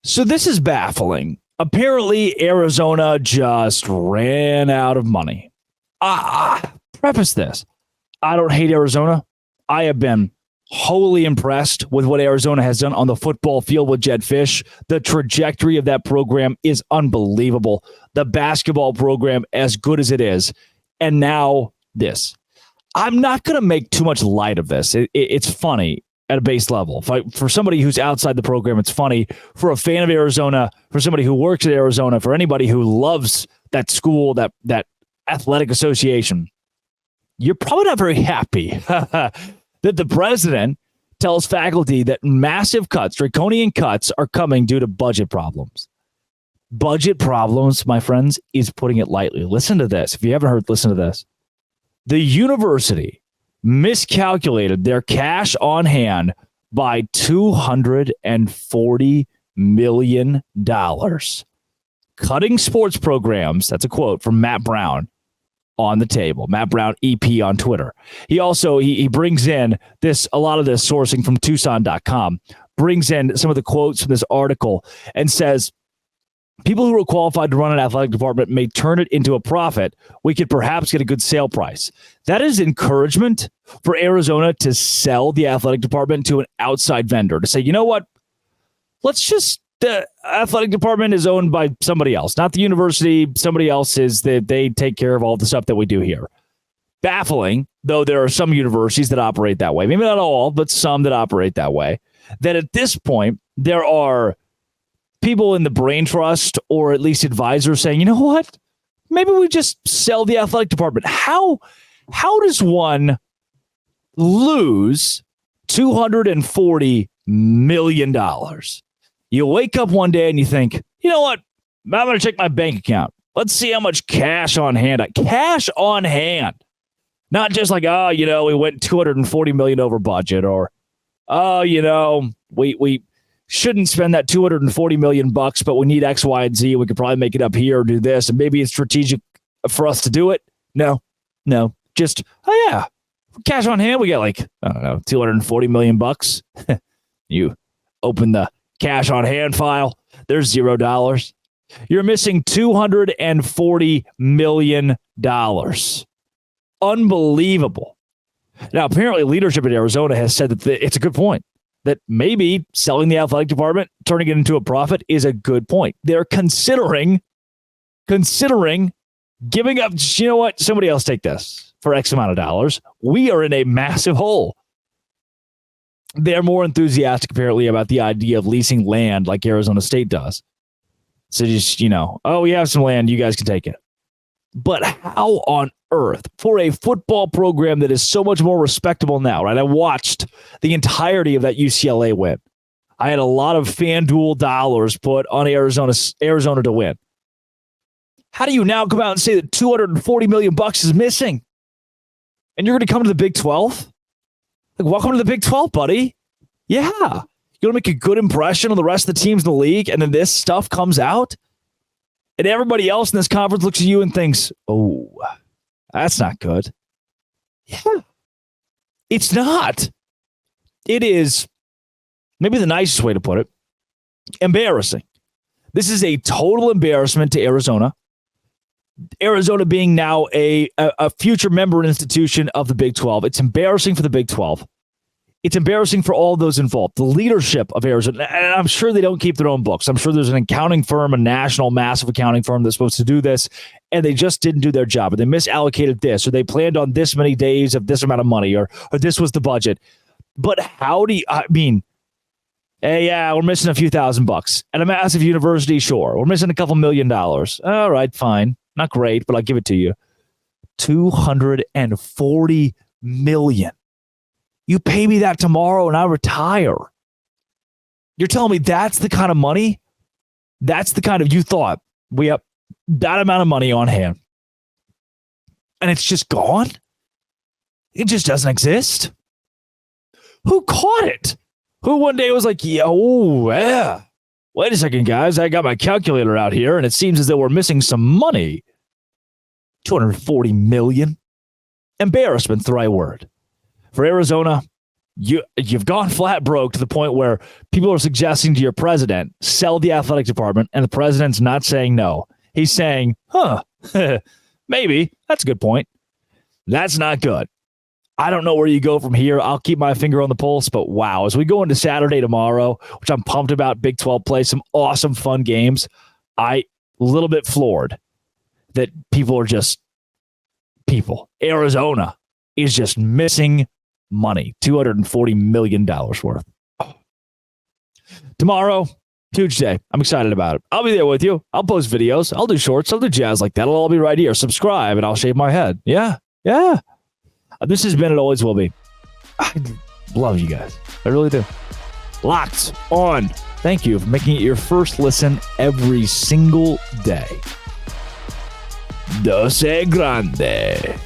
So this is baffling. Apparently, Arizona just ran out of money. Preface this. I don't hate Arizona. I have been wholly impressed with what Arizona has done on the football field with Jedd Fisch. The trajectory of that program is unbelievable. The basketball program, as good as it is. And now this. I'm not going to make too much light of this. It's funny at a base level. For somebody who's outside the program, it's funny. For a fan of Arizona, for somebody who works at Arizona, for anybody who loves that school, that athletic association, you're probably not very happy that the president tells faculty that massive cuts, draconian cuts, are coming due to budget problems. Budget problems, my friends, is putting it lightly. Listen to this. If you haven't heard, listen to this. The university miscalculated their cash on hand by $240 million. Cutting sports programs, that's a quote from Matt Brown, on the table. Matt Brown, EP on Twitter. He also, he brings in a lot of this sourcing from Tucson.com, brings in some of the quotes from this article and says, people who are qualified to run an athletic department may turn it into a profit. We could perhaps get a good sale price. That is encouragement for Arizona to sell the athletic department to an outside vendor, to say, you know what, the athletic department is owned by somebody else, not the university. Somebody else they take care of all the stuff that we do here. Baffling, though there are some universities that operate that way. Maybe not all, but some that operate that way. That at this point, there are people in the brain trust, or at least advisors, saying, you know what? Maybe we just sell the athletic department. How does one lose $240 million? You wake up one day and you think, you know what? I'm going to check my bank account. Let's see how much cash on hand. Cash on hand. Not just like, we went $240 million over budget, or, we shouldn't spend that $240 million, but we need X, Y, and Z. We could probably make it up here or do this, and maybe it's strategic for us to do it. No. Just, cash on hand. We got $240 million. You open the cash on hand file. There's $0. You're missing $240 million. Unbelievable. Now, apparently leadership in Arizona has said that it's a good point, that maybe selling the athletic department, turning it into a profit, is a good point. They're considering giving up. You know what? Somebody else take this for X amount of dollars. We are in a massive hole. They're more enthusiastic, apparently, about the idea of leasing land like Arizona State does. So just, we have some land, you guys can take it. But how on earth, for a football program that is so much more respectable now, right? I watched the entirety of that UCLA win. I had a lot of FanDuel dollars put on Arizona to win. How do you now come out and say that $240 million is missing? And you're going to come to the Big 12? Welcome to the Big 12, buddy. Yeah. You're going to make a good impression on the rest of the teams in the league, and then this stuff comes out? And everybody else in this conference looks at you and thinks, oh, that's not good. Yeah. It's not. It is, maybe the nicest way to put it, embarrassing. This is a total embarrassment to Arizona. Arizona being now a future member institution of the Big 12. It's embarrassing for the Big 12. It's embarrassing for all those involved. The leadership of Arizona, and I'm sure they don't keep their own books. I'm sure there's an accounting firm, a national massive accounting firm that's supposed to do this, and they just didn't do their job, or they misallocated this, or they planned on this many days of this amount of money, or this was the budget. But how do you, hey, yeah, we're missing a few $1,000 at a massive university. Sure. We're missing a couple $1 million. All right, fine. Not great, but I'll give it to you. $240 million. You pay me that tomorrow and I retire. You're telling me that's the kind of money? That's the kind of, you thought we have that amount of money on hand and it's just gone? It just doesn't exist. Who caught it? Who one day was like, yeah, wait a second, guys. I got my calculator out here and it seems as though we're missing some money. $240 million. Embarrassment's the right word. For Arizona, You've gone flat broke to the point where people are suggesting to your president, sell the athletic department, and the president's not saying no. He's saying, maybe. That's a good point. That's not good. I don't know where you go from here. I'll keep my finger on the pulse, but wow, as we go into Saturday tomorrow, which I'm pumped about, Big 12 play, some awesome fun games, a little bit floored that people are just people. Arizona is just missing money, $240 million worth. Tomorrow, huge day. I'm excited about it. I'll be there with you. I'll post videos. I'll do shorts. I'll do jazz like that. It'll all be right here. Subscribe and I'll shave my head. Yeah. This has been, it always will be. I love you guys. I really do. Locked on. Thank you for making it your first listen every single day. Dose Grande.